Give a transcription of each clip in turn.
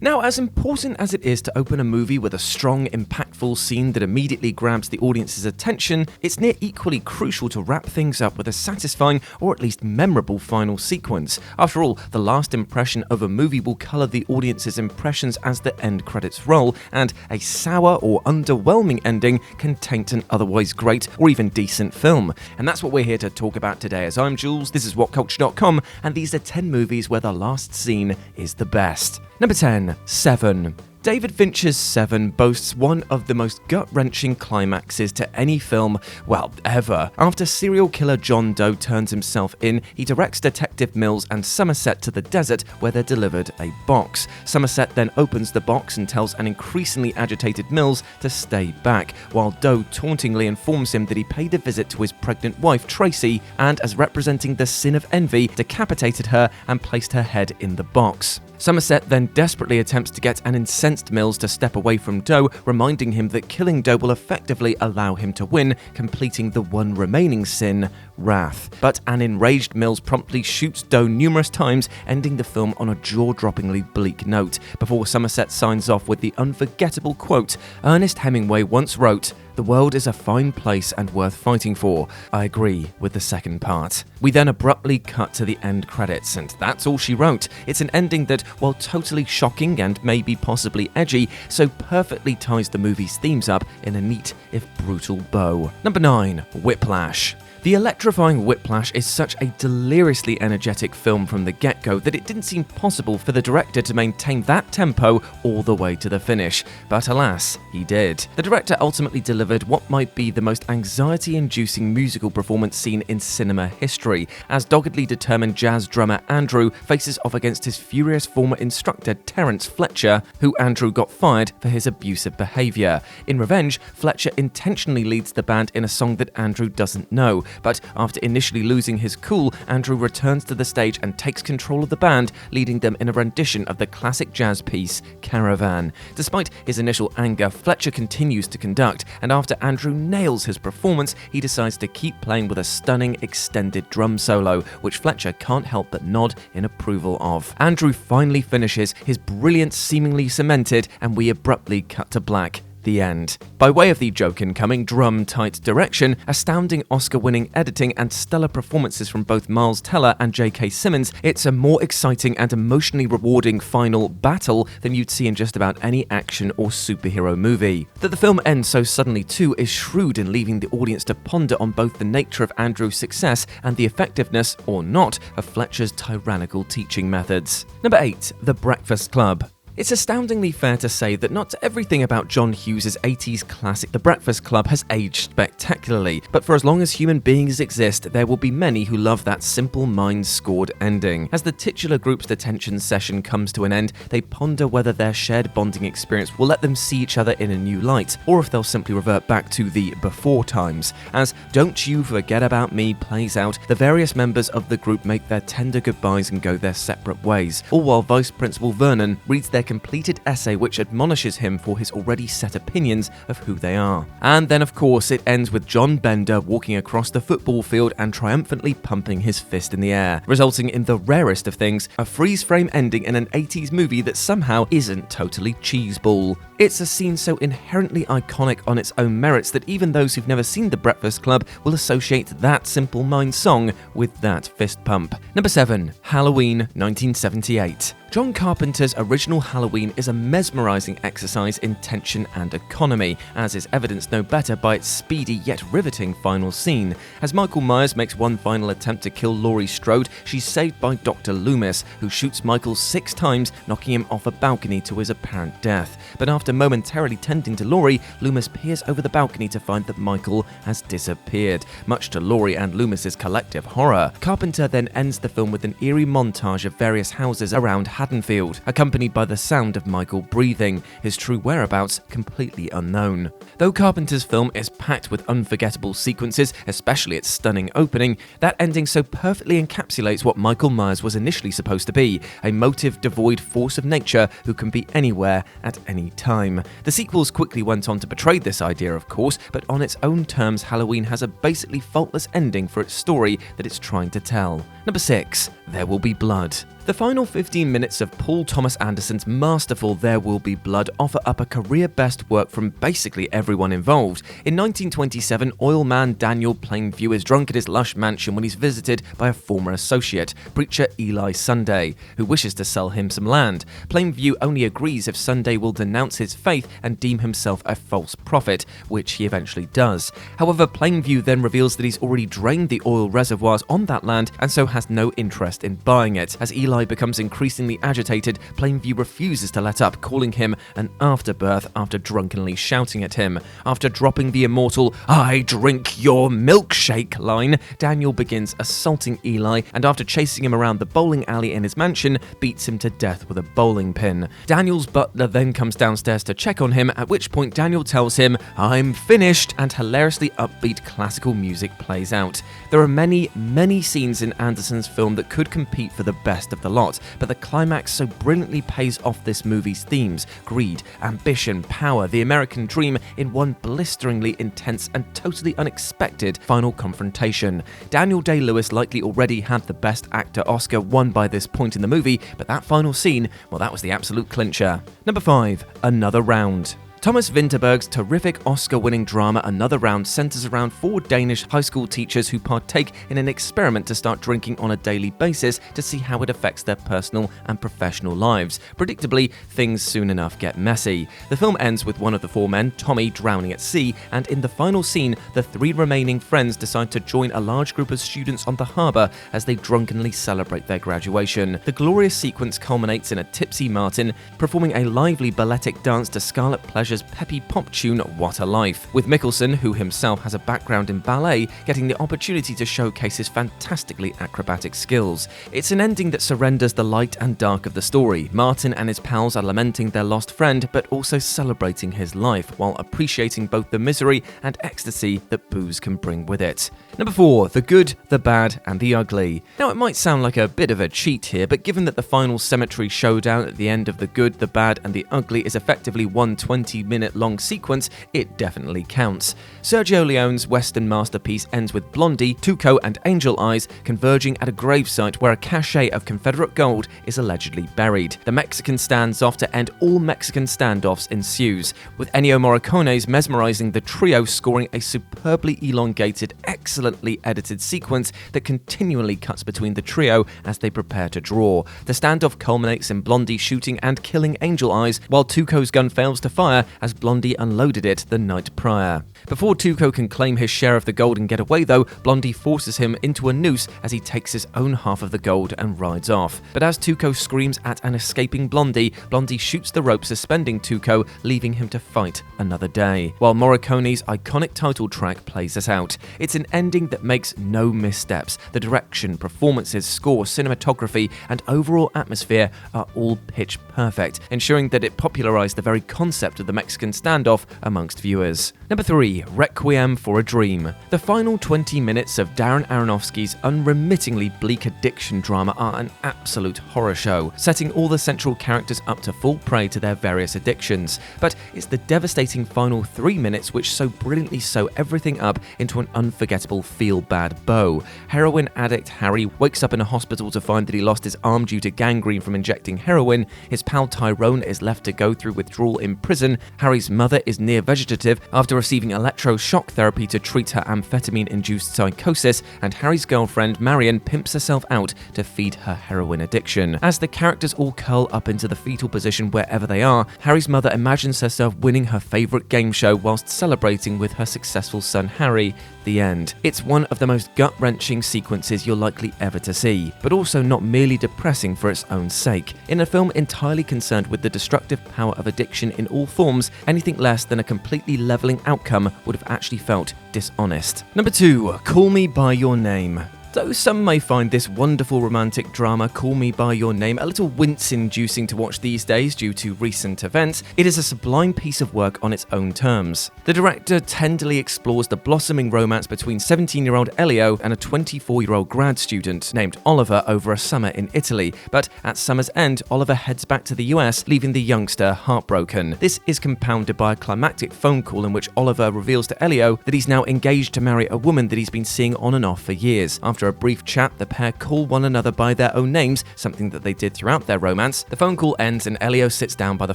Now, as important as it is to open a movie with a strong, impactful scene that immediately grabs the audience's attention, it's near equally crucial to wrap things up with a satisfying or at least memorable final sequence. After all, the last impression of a movie will colour the audience's impressions as the end credits roll, and a sour or underwhelming ending can taint an otherwise great or even decent film. And that's what we're here to talk about today. As I'm Jules, this is Whatculture.com, and these are 10 movies where the last scene is the best. Number 10. Seven. David Fincher's Seven boasts one of the most gut-wrenching climaxes to any film, well, ever. After serial killer John Doe turns himself in, he directs Detective Mills and Somerset to the desert where they're delivered a box. Somerset then opens the box and tells an increasingly agitated Mills to stay back, while Doe tauntingly informs him that he paid a visit to his pregnant wife Tracy and, as representing the sin of envy, decapitated her and placed her head in the box. Somerset then desperately attempts to get an incensed Mills to step away from Doe, reminding him that killing Doe will effectively allow him to win, completing the one remaining sin, wrath. But an enraged Mills promptly shoots Doe numerous times, ending the film on a jaw-droppingly bleak note, before Somerset signs off with the unforgettable quote Ernest Hemingway once wrote, "The world is a fine place and worth fighting for." I agree with the second part. We then abruptly cut to the end credits, and that's all she wrote. It's an ending that, while totally shocking and maybe possibly edgy, so perfectly ties the movie's themes up in a neat, if brutal bow. Number 9. Whiplash. The electrifying Whiplash is such a deliriously energetic film from the get-go that it didn't seem possible for the director to maintain that tempo all the way to the finish. But alas, he did. The director ultimately delivered what might be the most anxiety-inducing musical performance seen in cinema history, as doggedly determined jazz drummer Andrew faces off against his furious former instructor Terence Fletcher, who Andrew got fired for his abusive behaviour. In revenge, Fletcher intentionally leads the band in a song that Andrew doesn't know. But after initially losing his cool, Andrew returns to the stage and takes control of the band, leading them in a rendition of the classic jazz piece, Caravan. Despite his initial anger, Fletcher continues to conduct, and after Andrew nails his performance, he decides to keep playing with a stunning extended drum solo, which Fletcher can't help but nod in approval of. Andrew finally finishes, his brilliance seemingly cemented, and we abruptly cut to black. The end. By way of the joke-incoming drum-tight direction, astounding Oscar-winning editing, and stellar performances from both Miles Teller and J.K. Simmons, it's a more exciting and emotionally rewarding final battle than you'd see in just about any action or superhero movie. That the film ends so suddenly too is shrewd in leaving the audience to ponder on both the nature of Andrew's success and the effectiveness, or not, of Fletcher's tyrannical teaching methods. Number 8. The Breakfast Club. It's astoundingly fair to say that not everything about John Hughes' 80s classic The Breakfast Club has aged spectacularly, but for as long as human beings exist, there will be many who love that simple mind-scored ending. As the titular group's detention session comes to an end, they ponder whether their shared bonding experience will let them see each other in a new light, or if they'll simply revert back to the before times. As Don't You Forget About Me plays out, the various members of the group make their tender goodbyes and go their separate ways, all while Vice Principal Vernon reads their completed essay which admonishes him for his already set opinions of who they are. And then of course it ends with John Bender walking across the football field and triumphantly pumping his fist in the air, resulting in the rarest of things, a freeze-frame ending in an 80s movie that somehow isn't totally cheeseball. It's a scene so inherently iconic on its own merits that even those who've never seen The Breakfast Club will associate that Simple Minds song with that fist pump. Number 7. Halloween 1978. John Carpenter's original Halloween is a mesmerizing exercise in tension and economy, as is evidenced no better by its speedy yet riveting final scene. As Michael Myers makes one final attempt to kill Laurie Strode, she's saved by Dr. Loomis, who shoots Michael 6 times, knocking him off a balcony to his apparent death. But after momentarily tending to Laurie, Loomis peers over the balcony to find that Michael has disappeared, much to Laurie and Loomis's collective horror. Carpenter then ends the film with an eerie montage of various houses around Haddonfield, accompanied by the sound of Michael breathing, his true whereabouts completely unknown. Though Carpenter's film is packed with unforgettable sequences, especially its stunning opening, that ending so perfectly encapsulates what Michael Myers was initially supposed to be, a motive-devoid force of nature who can be anywhere at any time. The sequels quickly went on to portray this idea, of course, but on its own terms, Halloween has a basically faultless ending for its story that it's trying to tell. Number 6. There Will Be Blood. The final 15 minutes of Paul Thomas Anderson's masterful There Will Be Blood offer up a career-best work from basically everyone involved. In 1927, oil man Daniel Plainview is drunk at his lush mansion when he's visited by a former associate, preacher Eli Sunday, who wishes to sell him some land. Plainview only agrees if Sunday will denounce his faith and deem himself a false prophet, which he eventually does. However, Plainview then reveals that he's already drained the oil reservoirs on that land and so has no interest in buying it. As Eli becomes increasingly agitated, Plainview refuses to let up, calling him an afterbirth after drunkenly shouting at him. After dropping the immortal "I drink your milkshake" line, Daniel begins assaulting Eli and after chasing him around the bowling alley in his mansion, beats him to death with a bowling pin. Daniel's butler then comes downstairs to check on him, at which point Daniel tells him, "I'm finished," and hilariously upbeat classical music plays out. There are many scenes in Anderson's film that could compete for the best of the lot, but the climax so brilliantly pays off this movie's themes: greed, ambition, power, the American dream in one blisteringly intense and totally unexpected final confrontation. Daniel Day-Lewis likely already had the Best Actor Oscar won by this point in the movie, but that final scene, well, that was the absolute clincher. Number 5, Another Round. Thomas Vinterberg's terrific Oscar-winning drama Another Round centers around 4 Danish high school teachers who partake in an experiment to start drinking on a daily basis to see how it affects their personal and professional lives. Predictably, things soon enough get messy. The film ends with one of the 4 men, Tommy, drowning at sea, and in the final scene, the 3 remaining friends decide to join a large group of students on the harbour as they drunkenly celebrate their graduation. The glorious sequence culminates in a tipsy Martin performing a lively balletic dance to Scarlet Pleasure's peppy pop tune What a Life, with Mikkelsen, who himself has a background in ballet, getting the opportunity to showcase his fantastically acrobatic skills. It's an ending that surrenders the light and dark of the story. Martin and his pals are lamenting their lost friend, but also celebrating his life, while appreciating both the misery and ecstasy that booze can bring with it. Number 4, The Good, the Bad, and the Ugly. Now, it might sound like a bit of a cheat here, but given that the final cemetery showdown at the end of The Good, the Bad, and the Ugly is effectively one 20-minute-long sequence, it definitely counts. Sergio Leone's Western masterpiece ends with Blondie, Tuco, and Angel Eyes converging at a gravesite where a cache of Confederate gold is allegedly buried. The Mexican standoff to end all Mexican standoffs ensues, with Ennio Morricone's mesmerizing the trio scoring a superbly elongated, excellently edited sequence that continually cuts between the trio as they prepare to draw. The standoff culminates in Blondie shooting and killing Angel Eyes, while Tuco's gun fails to fire as Blondie unloaded it the night prior. Before Tuco can claim his share of the gold and get away though, Blondie forces him into a noose as he takes his own half of the gold and rides off. But as Tuco screams at an escaping Blondie, Blondie shoots the rope suspending Tuco, leaving him to fight another day, while Morricone's iconic title track plays us out. It's an ending that makes no missteps. The direction, performances, score, cinematography, and overall atmosphere are all pitch perfect, ensuring that it popularized the very concept of the Mexican standoff amongst viewers. Number 3, Requiem for a Dream. The final 20 minutes of Darren Aronofsky's unremittingly bleak addiction drama are an absolute horror show, setting all the central characters up to fall prey to their various addictions. But it's the devastating final 3 minutes which so brilliantly sew everything up into an unforgettable feel-bad bow. Heroin addict Harry wakes up in a hospital to find that he lost his arm due to gangrene from injecting heroin. His pal Tyrone is left to go through withdrawal in prison. Harry's mother is near vegetative after receiving electroshock therapy to treat her amphetamine-induced psychosis, and Harry's girlfriend Marion pimps herself out to feed her heroin addiction. As the characters all curl up into the fetal position wherever they are, Harry's mother imagines herself winning her favourite game show whilst celebrating with her successful son Harry. The end. It's one of the most gut-wrenching sequences you're likely ever to see, but also not merely depressing for its own sake. In a film entirely concerned with the destructive power of addiction in all forms, anything less than a completely levelling outcome would have actually felt dishonest. Number 2, Call Me By Your Name. Though some may find this wonderful romantic drama Call Me By Your Name a little wince-inducing to watch these days due to recent events, it is a sublime piece of work on its own terms. The director tenderly explores the blossoming romance between 17-year-old Elio and a 24-year-old grad student named Oliver over a summer in Italy, but at summer's end, Oliver heads back to the US, leaving the youngster heartbroken. This is compounded by a climactic phone call in which Oliver reveals to Elio that he's now engaged to marry a woman that he's been seeing on and off for years. After After a brief chat, the pair call one another by their own names, something that they did throughout their romance. The phone call ends and Elio sits down by the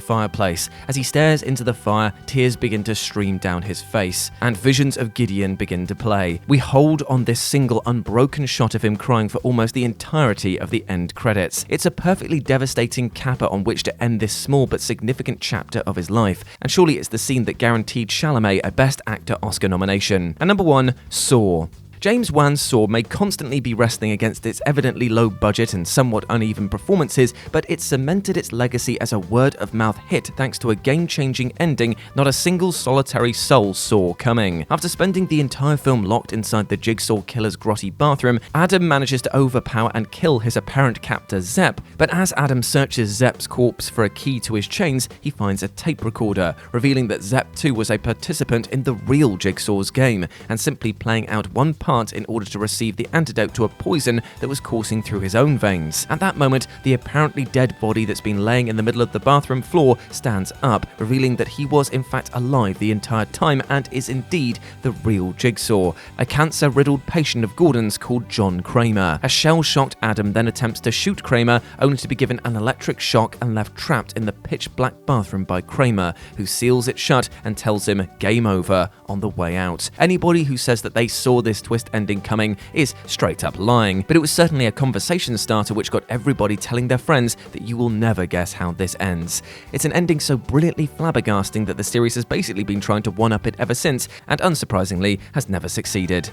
fireplace. As he stares into the fire, tears begin to stream down his face, and visions of Gideon begin to play. We hold on this single unbroken shot of him crying for almost the entirety of the end credits. It's a perfectly devastating capper on which to end this small but significant chapter of his life, and surely it's the scene that guaranteed Chalamet a Best Actor Oscar nomination. And number 1, Saw. James Wan's Saw may constantly be wrestling against its evidently low budget and somewhat uneven performances, but it cemented its legacy as a word-of-mouth hit thanks to a game-changing ending not a single solitary soul saw coming. After spending the entire film locked inside the Jigsaw killer's grotty bathroom, Adam manages to overpower and kill his apparent captor Zepp, but as Adam searches Zepp's corpse for a key to his chains, he finds a tape recorder, revealing that Zepp too was a participant in the real Jigsaw's game, and simply playing out one part in order to receive the antidote to a poison that was coursing through his own veins. At that moment, the apparently dead body that's been laying in the middle of the bathroom floor stands up, revealing that he was in fact alive the entire time and is indeed the real Jigsaw, a cancer-riddled patient of Gordon's called John Kramer. A shell-shocked Adam then attempts to shoot Kramer, only to be given an electric shock and left trapped in the pitch-black bathroom by Kramer, who seals it shut and tells him game over on the way out. Anybody who says that they saw this twist ending coming is straight up lying, but it was certainly a conversation starter which got everybody telling their friends that you will never guess how this ends. It's an ending so brilliantly flabbergasting that the series has basically been trying to one-up it ever since, and unsurprisingly has never succeeded.